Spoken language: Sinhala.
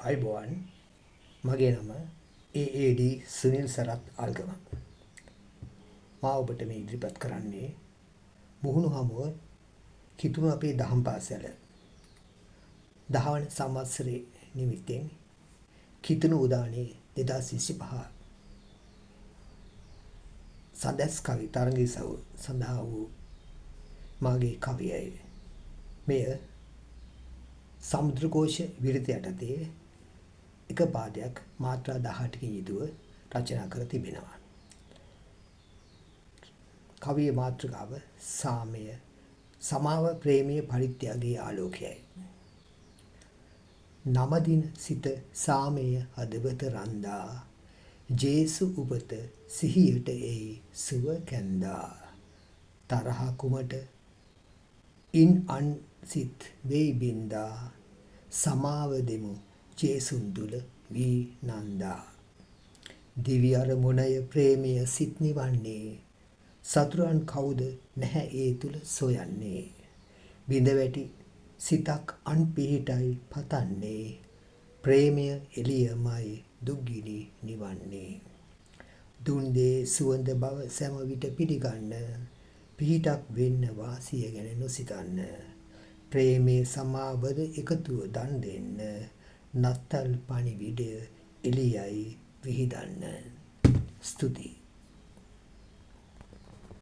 අයිබෝවන් මගේ නම AAD සුනිල් සරත් අල්ගම. මා ඔබට මේ ඉදිරිපත් කරන්නේ මුහුණු හමුව කිතුණු අපේ දහම් පාසල 10 වන සංවත්සරයේ නිමිත්තෙන් කිතුණු උදානේ 2025 සදස් කවි තරඟය සඳහා වූ මාගේ කවියයි. මෙය සමුද්‍රකෝෂ විරිත යටතේ එක පාදයක් මාත්‍රා 18කින් යුතුව රචනා කර තිබෙනවා. කවියේ මාතෘකාව සාමය, සමාව, ප්‍රේමය, පරිත්‍යාගයේ ආලෝකයයි. නමදින සිත සාමය හදවත රන්දා, ජේසු උපත සිහියට එයි සුව කැන්දා. තරහ කුමට ඉන් අන් සිත් වෙයි බින්දා, සමාව දෙමු ජේසුන් තුල වී නන්දා. දිවි අරමුණය ප්‍රේමය සිත් නිවන්නේ, සතුරන් කවුද නැහැ ඒ තුල සොයන්නේ. බිඳ වැටි සිතක් අන් පිහිටයි පතන්නේ, ප්‍රේමය එළියමයි දුක්ගිනි නිවන්නේ. දුන් දේ සුවඳ බව සෑම විට පිළිගන්න, පිහිටක් වෙන්න වාසිය ගැන නොසිතන්න. ප්‍රේමයේ සමාවද එකතුව දන් දෙන්න, නත්තල් පණිවිඩය එළියයි විහිදන්න. ස්තුතියි.